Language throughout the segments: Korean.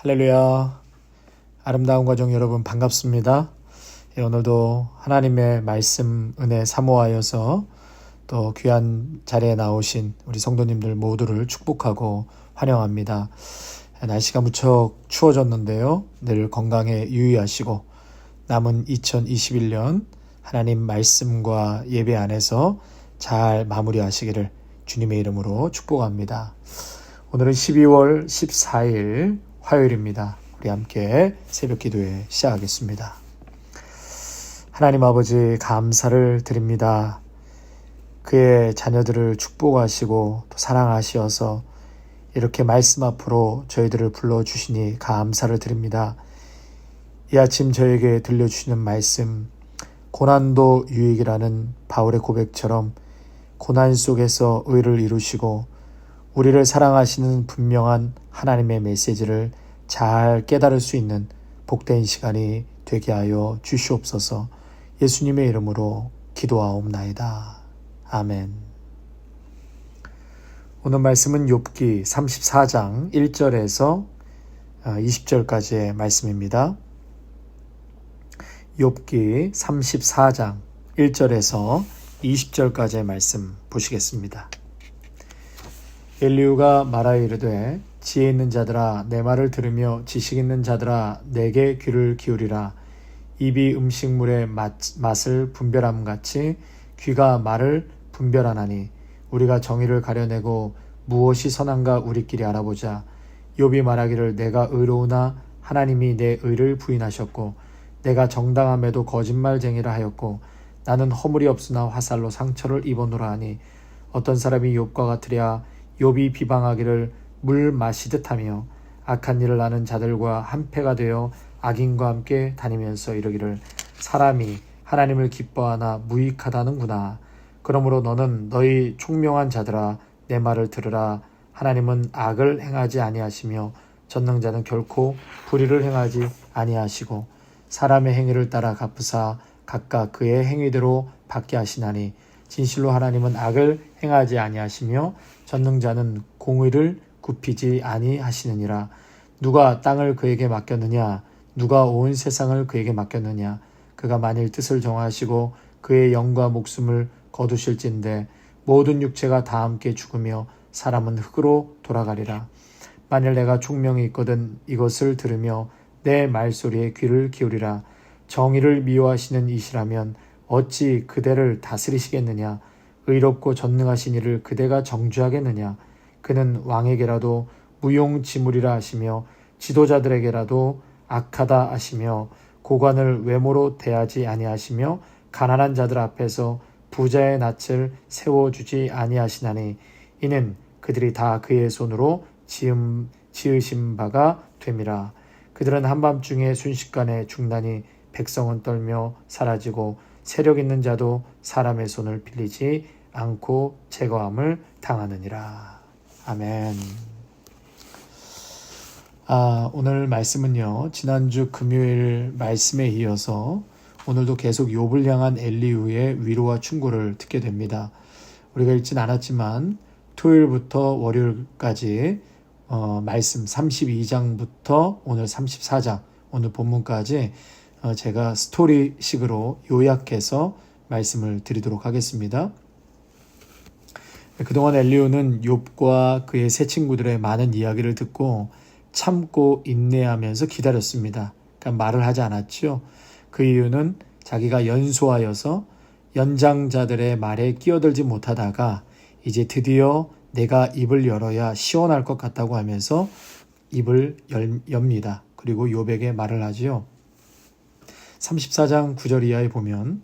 할렐루야. 아름다운 가정 여러분 반갑습니다. 오늘도 하나님의 말씀 은혜 사모하여서 또 귀한 자리에 나오신 우리 성도님들 모두를 축복하고 환영합니다. 날씨가 무척 추워졌는데요. 늘 건강에 유의하시고 남은 2021년 하나님 말씀과 예배 안에서 잘 마무리하시기를 주님의 이름으로 축복합니다. 오늘은 12월 14일 화요일입니다. 우리 함께 새벽 기도회 시작하겠습니다. 하나님 아버지 감사를 드립니다. 그의 자녀들을 축복하시고 또 사랑하시어서 이렇게 말씀 앞으로 저희들을 불러주시니 감사를 드립니다. 이 아침 저에게 들려주시는 말씀, 고난도 유익이라는 바울의 고백처럼 고난 속에서 의를 이루시고 우리를 사랑하시는 분명한 하나님의 메시지를 잘 깨달을 수 있는 복된 시간이 되게 하여 주시옵소서. 예수님의 이름으로 기도하옵나이다. 아멘. 오늘 말씀은 욥기 34장 1절에서 20절까지의 말씀입니다. 욥기 34장 1절에서 20절까지의 말씀 보시겠습니다. 엘리후가 말하여 이르되 지혜 있는 자들아 내 말을 들으며 지식 있는 자들아 내게 귀를 기울이라. 입이 음식물의 맛을 분별함같이 귀가 말을 분별하나니 우리가 정의를 가려내고 무엇이 선한가 우리끼리 알아보자. 욥이 말하기를 내가 의로우나 하나님이 내 의를 부인하셨고 내가 정당함에도 거짓말쟁이라 하였고 나는 허물이 없으나 화살로 상처를 입어노라 하니 어떤 사람이 욥과 같으랴. 욥이 비방하기를 물 마시듯 하며 악한 일을 하는 자들과 한패가 되어 악인과 함께 다니면서 이르기를 사람이 하나님을 기뻐하나 무익하다는구나. 그러므로 너는 너희 총명한 자들아 내 말을 들으라. 하나님은 악을 행하지 아니하시며 전능자는 결코 불의를 행하지 아니하시고 사람의 행위를 따라 갚으사 각각 그의 행위대로 받게 하시나니 진실로 하나님은 악을 행하지 아니하시며 전능자는 공의를 굽히지 아니하시느니라. 누가 땅을 그에게 맡겼느냐? 누가 온 세상을 그에게 맡겼느냐? 그가 만일 뜻을 정하시고 그의 영과 목숨을 거두실진데 모든 육체가 다 함께 죽으며 사람은 흙으로 돌아가리라. 만일 내가 총명이 있거든 이것을 들으며 내 말소리에 귀를 기울이라. 정의를 미워하시는 이시라면 어찌 그대를 다스리시겠느냐? 의롭고 전능하신 이를 그대가 정죄하겠느냐? 그는 왕에게라도 무용지물이라 하시며 지도자들에게라도 악하다 하시며 고관을 외모로 대하지 아니하시며 가난한 자들 앞에서 부자의 낯을 세워주지 아니하시나니 이는 그들이 다 그의 손으로 지으신 바가 됨이라. 그들은 한밤중에 순식간에 죽나니 백성은 떨며 사라지고 세력 있는 자도 사람의 손을 빌리지 않고 제거함을 당하느니라. 아멘. 오늘 말씀은요. 지난주 금요일 말씀에 이어서 오늘도 계속 욥을 향한 엘리후의 위로와 충고를 듣게 됩니다. 우리가 읽진 않았지만 토요일부터 월요일까지 말씀 32장부터 오늘 34장 오늘 본문까지 제가 스토리식으로 요약해서 말씀을 드리도록 하겠습니다. 그동안 엘리후는 욥과 그의 세 친구들의 많은 이야기를 듣고 참고 인내하면서 기다렸습니다. 그러니까 말을 하지 않았죠. 그 이유는 자기가 연소하여서 연장자들의 말에 끼어들지 못하다가 이제 드디어 내가 입을 열어야 시원할 것 같다고 하면서 입을 엽니다. 그리고 욥에게 말을 하지요. 34장 9절 이하에 보면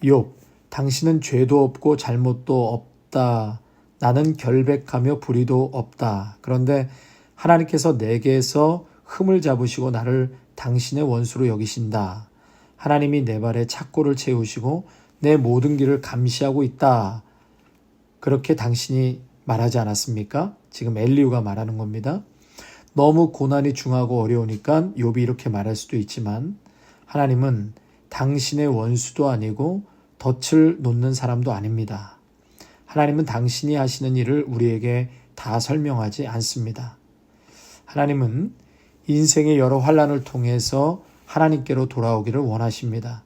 욥, 당신은 죄도 없고 잘못도 없다. 나는 결백하며 불의도 없다. 그런데 하나님께서 내게서 흠을 잡으시고 나를 당신의 원수로 여기신다. 하나님이 내 발에 착고를 채우시고 내 모든 길을 감시하고 있다. 그렇게 당신이 말하지 않았습니까? 지금 엘리후가 말하는 겁니다. 너무 고난이 중하고 어려우니까 욥이 이렇게 말할 수도 있지만 하나님은 당신의 원수도 아니고 덫을 놓는 사람도 아닙니다. 하나님은 당신이 하시는 일을 우리에게 다 설명하지 않습니다. 하나님은 인생의 여러 환난을 통해서 하나님께로 돌아오기를 원하십니다.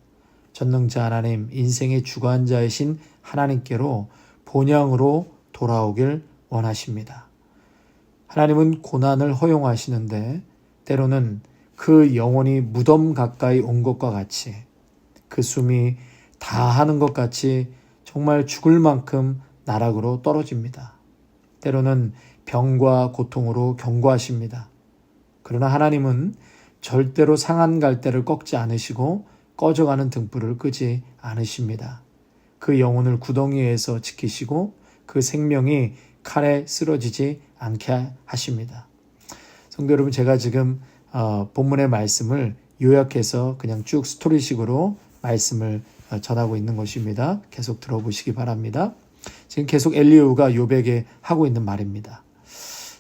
전능자 하나님, 인생의 주관자이신 하나님께로 본향으로 돌아오길 원하십니다. 하나님은 고난을 허용하시는데 때로는 그 영혼이 무덤 가까이 온 것과 같이 그 숨이 다하는 것 같이 정말 죽을 만큼 나락으로 떨어집니다. 때로는 병과 고통으로 경고하십니다. 그러나 하나님은 절대로 상한 갈대를 꺾지 않으시고 꺼져가는 등불을 끄지 않으십니다. 그 영혼을 구덩이에서 지키시고 그 생명이 칼에 쓰러지지 않게 하십니다. 성도 여러분, 제가 지금 본문의 말씀을 요약해서 그냥 쭉 스토리식으로 말씀을 전하고 있는 것입니다. 계속 들어보시기 바랍니다. 지금 계속 엘리후가 욥에게 하고 있는 말입니다.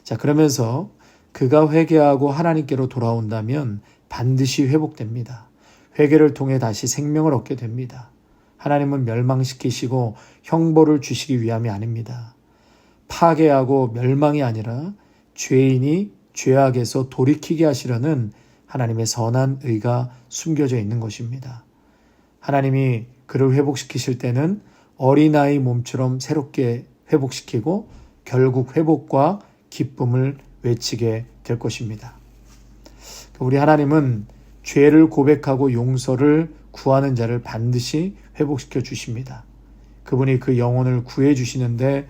자, 그러면서 그가 회개하고 하나님께로 돌아온다면 반드시 회복됩니다. 회개를 통해 다시 생명을 얻게 됩니다. 하나님은 멸망시키시고 형벌을 주시기 위함이 아닙니다. 파괴하고 멸망이 아니라 죄인이 죄악에서 돌이키게 하시려는 하나님의 선한 의가 숨겨져 있는 것입니다. 하나님이 그를 회복시키실 때는 어린아이 몸처럼 새롭게 회복시키고 결국 회복과 기쁨을 외치게 될 것입니다. 우리 하나님은 죄를 고백하고 용서를 구하는 자를 반드시 회복시켜 주십니다. 그분이 그 영혼을 구해 주시는데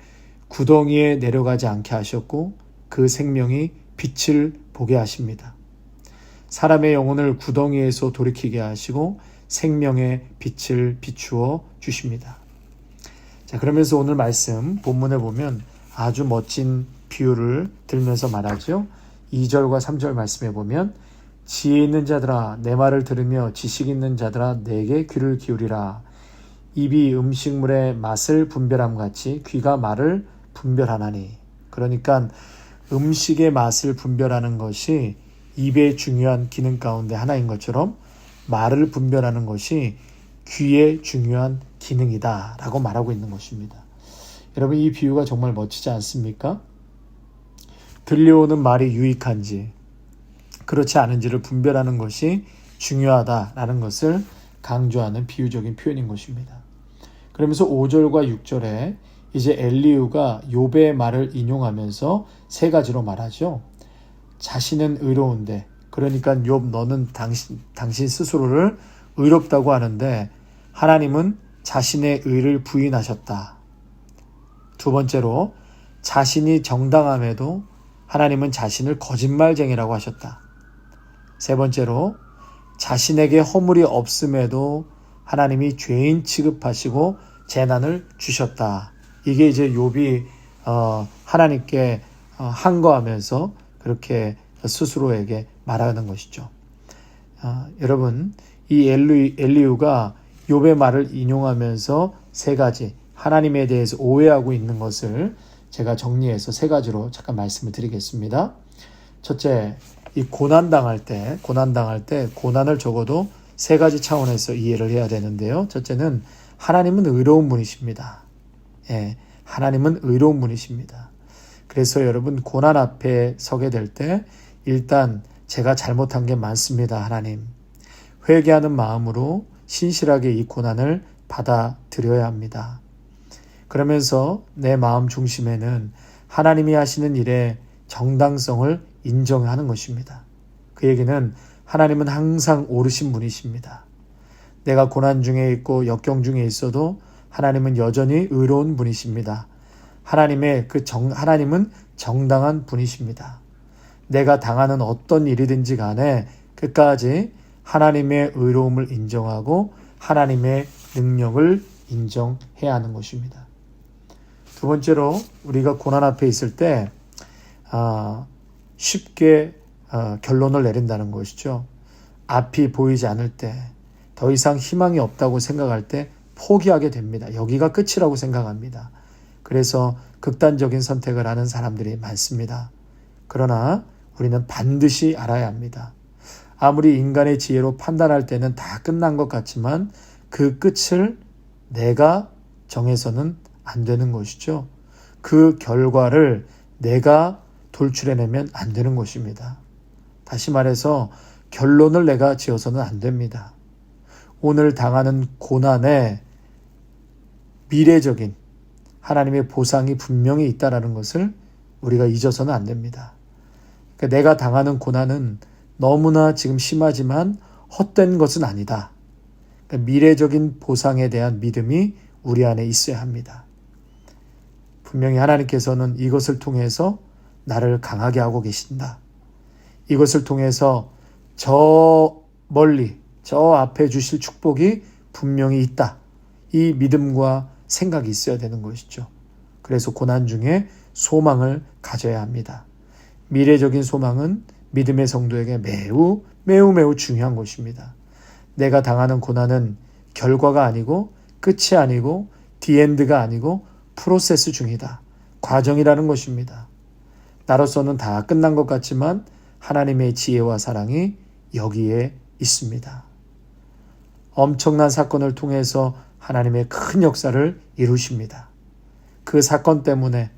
구덩이에 내려가지 않게 하셨고 그 생명이 빛을 보게 하십니다. 사람의 영혼을 구덩이에서 돌이키게 하시고 생명의 빛을 비추어 주십니다. 자, 그러면서 오늘 말씀 본문에 보면 아주 멋진 비유를 들면서 말하죠. 2절과 3절 말씀에 보면 지혜 있는 자들아 내 말을 들으며 지식 있는 자들아 내게 귀를 기울이라. 입이 음식물의 맛을 분별함 같이 귀가 말을 분별하나니. 그러니까 음식의 맛을 분별하는 것이 입의 중요한 기능 가운데 하나인 것처럼 말을 분별하는 것이 귀의 중요한 기능이다 라고 말하고 있는 것입니다. 여러분, 이 비유가 정말 멋지지 않습니까? 들려오는 말이 유익한지 그렇지 않은지를 분별하는 것이 중요하다라는 것을 강조하는 비유적인 표현인 것입니다. 그러면서 5절과 6절에 이제 엘리후가 욥의 말을 인용하면서 세 가지로 말하죠. 자신은 의로운데, 그러니까 욥 너는 당신 스스로를 의롭다고 하는데 하나님은 자신의 의를 부인하셨다. 두 번째로 자신이 정당함에도 하나님은 자신을 거짓말쟁이라고 하셨다. 세 번째로 자신에게 허물이 없음에도 하나님이 죄인 취급하시고 재난을 주셨다. 이게 이제 욥이 하나님께 항거하면서 그렇게 스스로에게 말하는 것이죠. 여러분, 이 엘리후가 욥의 말을 인용하면서 세 가지 하나님에 대해서 오해하고 있는 것을 제가 정리해서 세 가지로 잠깐 말씀을 드리겠습니다. 첫째, 이 고난당할 때 고난을 적어도 세 가지 차원에서 이해를 해야 되는데요. 첫째는 하나님은 의로운 분이십니다. 예, 하나님은 의로운 분이십니다. 그래서 여러분, 고난 앞에 서게 될 때 일단 제가 잘못한 게 많습니다. 하나님. 회개하는 마음으로 신실하게 이 고난을 받아들여야 합니다. 그러면서 내 마음 중심에는 하나님이 하시는 일의 정당성을 인정하는 것입니다. 그 얘기는 하나님은 항상 옳으신 분이십니다. 내가 고난 중에 있고 역경 중에 있어도 하나님은 여전히 의로운 분이십니다. 하나님은 정당한 분이십니다. 내가 당하는 어떤 일이든지 간에 끝까지 하나님의 의로움을 인정하고 하나님의 능력을 인정해야 하는 것입니다. 두 번째로 우리가 고난 앞에 있을 때 쉽게 결론을 내린다는 것이죠. 앞이 보이지 않을 때, 더 이상 희망이 없다고 생각할 때 포기하게 됩니다. 여기가 끝이라고 생각합니다. 그래서 극단적인 선택을 하는 사람들이 많습니다. 그러나 우리는 반드시 알아야 합니다. 아무리 인간의 지혜로 판단할 때는 다 끝난 것 같지만 그 끝을 내가 정해서는 안 되는 것이죠. 그 결과를 내가 돌출해내면 안 되는 것입니다. 다시 말해서 결론을 내가 지어서는 안 됩니다. 오늘 당하는 고난에 미래적인 하나님의 보상이 분명히 있다는 것을 우리가 잊어서는 안 됩니다. 그러니까 내가 당하는 고난은 너무나 지금 심하지만 헛된 것은 아니다. 그러니까 미래적인 보상에 대한 믿음이 우리 안에 있어야 합니다. 분명히 하나님께서는 이것을 통해서 나를 강하게 하고 계신다. 이것을 통해서 저 멀리, 저 앞에 주실 축복이 분명히 있다. 이 믿음과 생각이 있어야 되는 것이죠. 그래서 고난 중에 소망을 가져야 합니다. 미래적인 소망은 믿음의 성도에게 매우 중요한 것입니다. 내가 당하는 고난은 결과가 아니고 끝이 아니고 디엔드가 아니고 프로세스 중이다. 과정이라는 것입니다. 나로서는 다 끝난 것 같지만 하나님의 지혜와 사랑이 여기에 있습니다. 엄청난 사건을 통해서 하나님의 큰 역사를 이루십니다. 그 사건 때문에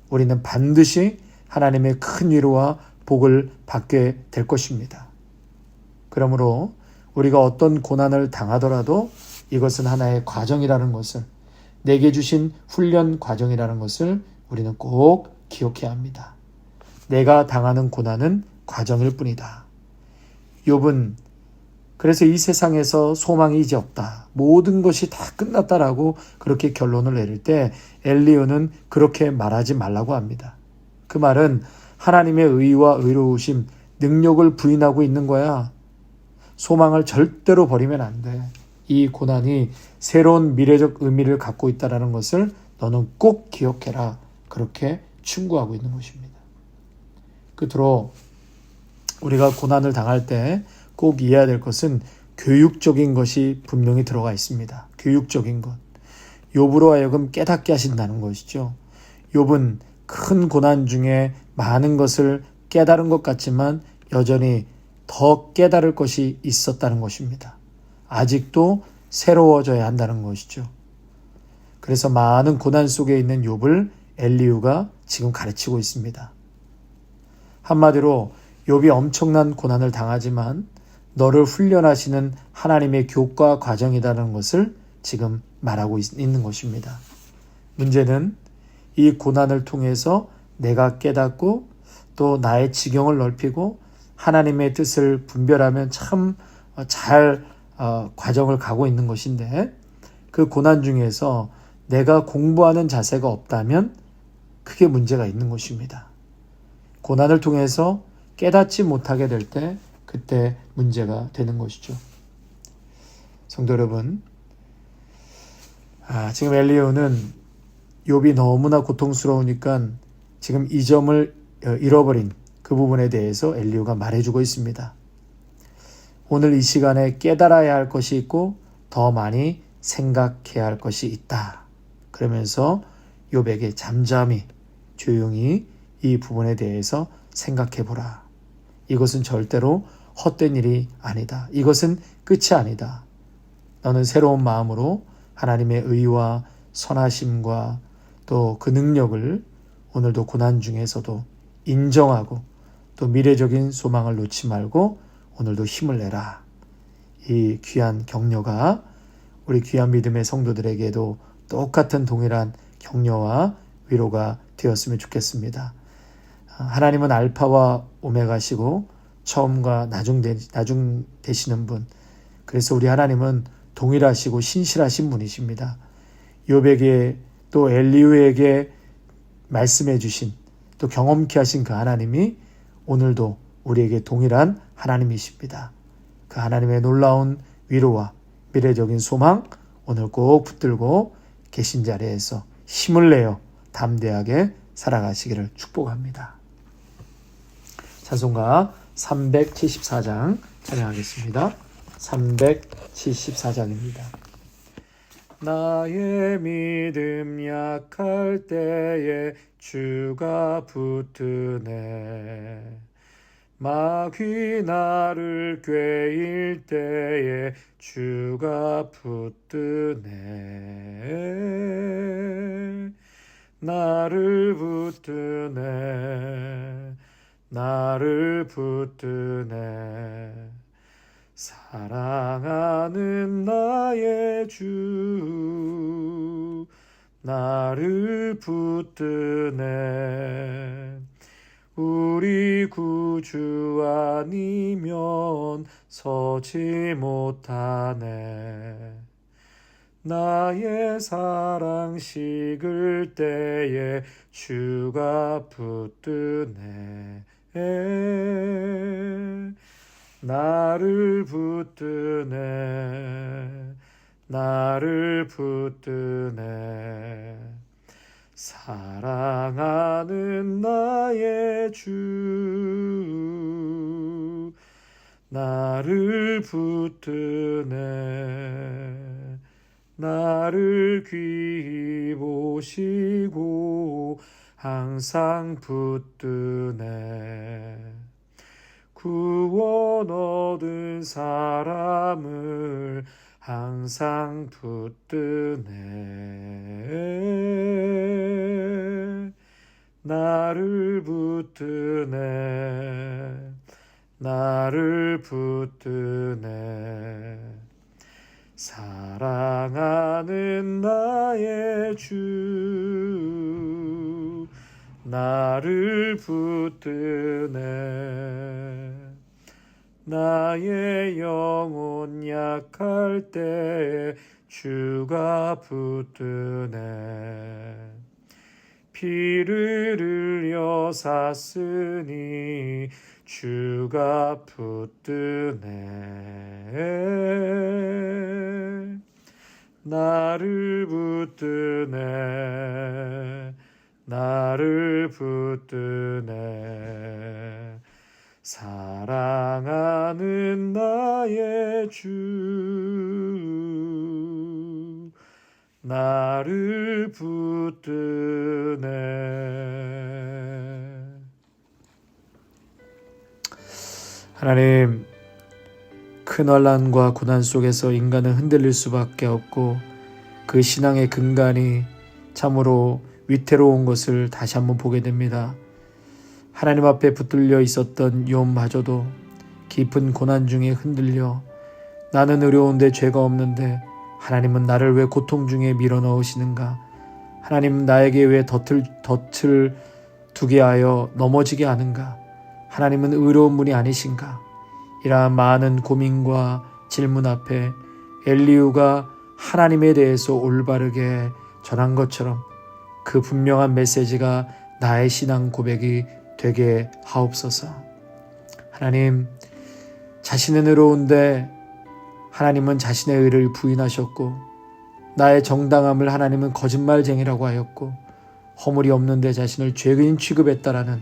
우리는 반드시 하나님의 큰 위로와 복을 받게 될 것입니다. 그러므로 우리가 어떤 고난을 당하더라도 이것은 하나의 과정이라는 것을, 내게 주신 훈련 과정이라는 것을 우리는 꼭 기억해야 합니다. 내가 당하는 고난은 과정일 뿐이다. 욥은 그래서 이 세상에서 소망이 이제 없다. 모든 것이 다 끝났다라고 그렇게 결론을 내릴 때 엘리야는 그렇게 말하지 말라고 합니다. 그 말은 하나님의 의와 의로우심, 능력을 부인하고 있는 거야. 소망을 절대로 버리면 안 돼. 이 고난이 새로운 미래적 의미를 갖고 있다는 것을 너는 꼭 기억해라. 그렇게 충고하고 있는 것입니다. 끝으로 우리가 고난을 당할 때 꼭 이해해야 될 것은 교육적인 것이 분명히 들어가 있습니다. 교육적인 것. 욥으로 하여금 깨닫게 하신다는 것이죠. 욥은 큰 고난 중에 많은 것을 깨달은 것 같지만 여전히 더 깨달을 것이 있었다는 것입니다. 아직도 새로워져야 한다는 것이죠. 그래서 많은 고난 속에 있는 욥을 엘리후가 지금 가르치고 있습니다. 한마디로 욥이 엄청난 고난을 당하지만 너를 훈련하시는 하나님의 교과 과정이라는 것을 지금 말하고 있는 것입니다. 문제는 이 고난을 통해서 내가 깨닫고 또 나의 지경을 넓히고 하나님의 뜻을 분별하면 참 잘 과정을 가고 있는 것인데 그 고난 중에서 내가 공부하는 자세가 없다면 크게 문제가 있는 것입니다. 고난을 통해서 깨닫지 못하게 될 때 그때 문제가 되는 것이죠. 성도 여러분, 지금 엘리야는 욥이 너무나 고통스러우니까 지금 이 점을 잃어버린 그 부분에 대해서 엘리야가 말해주고 있습니다. 오늘 이 시간에 깨달아야 할 것이 있고 더 많이 생각해야 할 것이 있다. 그러면서 욥에게 잠잠히 조용히 이 부분에 대해서 생각해 보라. 이것은 절대로 헛된 일이 아니다. 이것은 끝이 아니다. 너는 새로운 마음으로 하나님의 의와 선하심과 또 그 능력을 오늘도 고난 중에서도 인정하고 또 미래적인 소망을 놓지 말고 오늘도 힘을 내라. 이 귀한 격려가 우리 귀한 믿음의 성도들에게도 똑같은 동일한 격려와 위로가 되었으면 좋겠습니다. 하나님은 알파와 오메가시고 처음과 나중 되시는 분. 그래서 우리 하나님은 동일하시고 신실하신 분이십니다. 욥에게 또 엘리후에게 말씀해 주신 또 경험케 하신 그 하나님이 오늘도 우리에게 동일한 하나님이십니다. 그 하나님의 놀라운 위로와 미래적인 소망 오늘 꼭 붙들고 계신 자리에서 힘을 내어 담대하게 살아가시기를 축복합니다. 찬송가 374장 찬양하겠습니다. 374장입니다. 나의 믿음 약할 때에 주가 붙드네. 마귀 나를 꾀일 때에 주가 붙드네. 나를 붙드네. 나를 붙드네. 사랑하는 나의 주 나를 붙드네. 우리 구주 아니면 서지 못하네. 나의 사랑 식을 때에 주가 붙드네. 나를 붙드네. 나를 붙드네. 사랑하는 나의 주 나를 붙드네. 나를 귀히 보시고 항상 붙드네. 구원 얻은 사람을 항상 붙드네. 나를 붙드네. 나를 붙드네. 사랑하는 나의 주 나를 붙드네. 나의 영혼 약할 때 주가 붙드네. 피를 흘려 샀으니 주가 붙드네. 나를 붙드네. 나를 붙드네. 사랑하는 나의 주 나를 붙드네. 하나님, 큰 환난과 고난 속에서 인간은 흔들릴 수밖에 없고 그 신앙의 근간이 참으로 위태로운 것을 다시 한번 보게 됩니다. 하나님 앞에 붙들려 있었던 욥마저도 깊은 고난 중에 흔들려 나는 의로운데 죄가 없는데 하나님은 나를 왜 고통 중에 밀어넣으시는가? 하나님은 나에게 왜 덫을 두게 하여 넘어지게 하는가? 하나님은 의로운 분이 아니신가? 이러한 많은 고민과 질문 앞에 엘리후가 하나님에 대해서 올바르게 전한 것처럼 그 분명한 메시지가 나의 신앙 고백이 되게 하옵소서. 하나님, 자신은 의로운데 하나님은 자신의 의를 부인하셨고 나의 정당함을 하나님은 거짓말쟁이라고 하였고 허물이 없는데 자신을 죄인 취급했다라는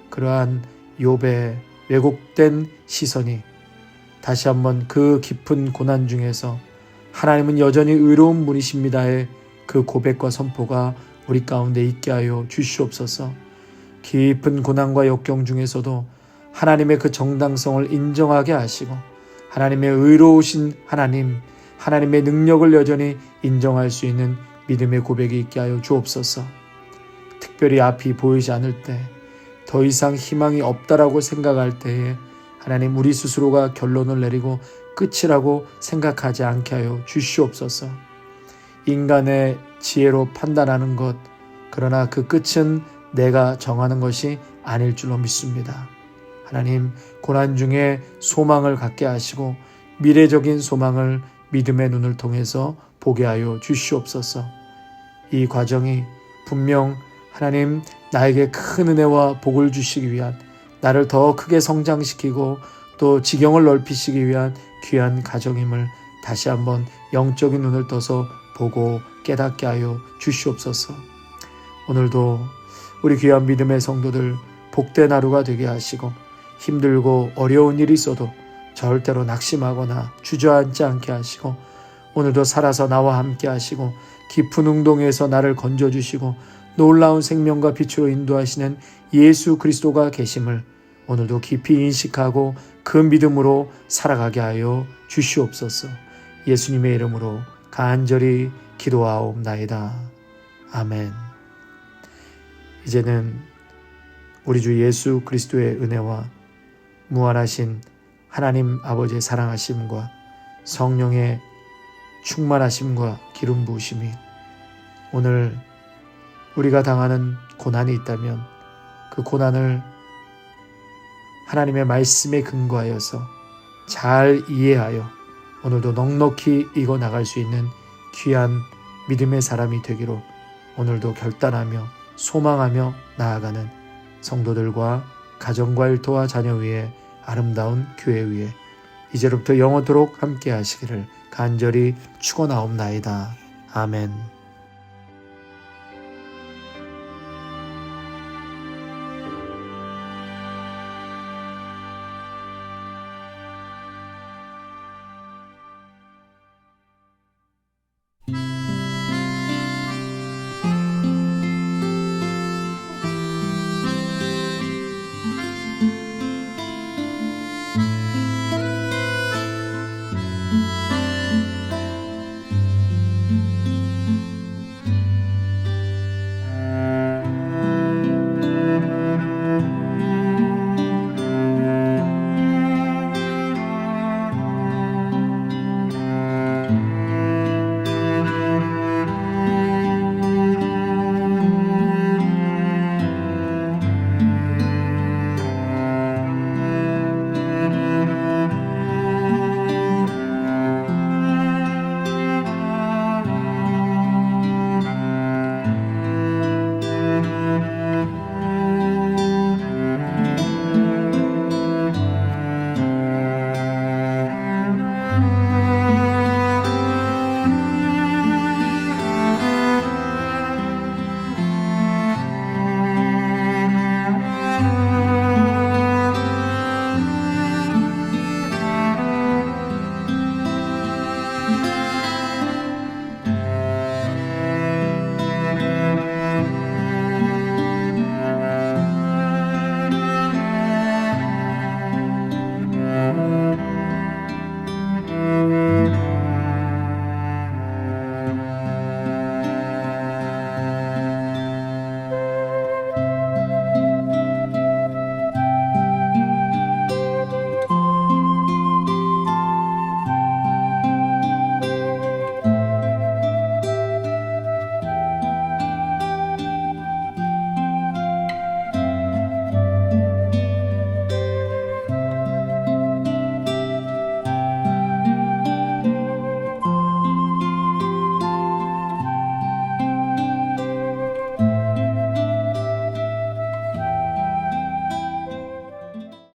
그러한 욥의 왜곡된 시선이 다시 한번 그 깊은 고난 중에서 하나님은 여전히 의로운 분이십니다의 그 고백과 선포가 우리 가운데 있게 하여 주시옵소서. 깊은 고난과 역경 중에서도 하나님의 그 정당성을 인정하게 하시고 하나님의 의로우신 하나님, 하나님의 능력을 여전히 인정할 수 있는 믿음의 고백이 있게 하여 주옵소서. 특별히 앞이 보이지 않을 때, 더 이상 희망이 없다라고 생각할 때에 하나님 우리 스스로가 결론을 내리고 끝이라고 생각하지 않게 하여 주시옵소서. 인간의 지혜로 판단하는 것, 그러나 그 끝은 내가 정하는 것이 아닐 줄로 믿습니다. 하나님, 고난 중에 소망을 갖게 하시고 미래적인 소망을 믿음의 눈을 통해서 보게 하여 주시옵소서. 이 과정이 분명 하나님 나에게 큰 은혜와 복을 주시기 위한, 나를 더 크게 성장시키고 또 지경을 넓히시기 위한 귀한 과정임을 다시 한번 영적인 눈을 떠서 보고 깨닫게 하여 주시옵소서. 오늘도 우리 귀한 믿음의 성도들 복된 하루가 되게 하시고 힘들고 어려운 일이 있어도 절대로 낙심하거나 주저앉지 않게 하시고 오늘도 살아서 나와 함께 하시고 깊은 운동에서 나를 건져주시고 놀라운 생명과 빛으로 인도하시는 예수 그리스도가 계심을 오늘도 깊이 인식하고 그 믿음으로 살아가게 하여 주시옵소서. 예수님의 이름으로 간절히 기도하옵나이다. 아멘. 이제는 우리 주 예수 그리스도의 은혜와 무한하신 하나님 아버지의 사랑하심과 성령의 충만하심과 기름 부으심이 오늘 우리가 당하는 고난이 있다면 그 고난을 하나님의 말씀에 근거하여서 잘 이해하여 오늘도 넉넉히 이겨 나갈 수 있는 귀한 믿음의 사람이 되기로 오늘도 결단하며 소망하며 나아가는 성도들과 가정과 일터와 자녀 위에 아름다운 교회 위에 이제로부터 영원토록 함께 하시기를 간절히 축원하옵나이다. 아멘.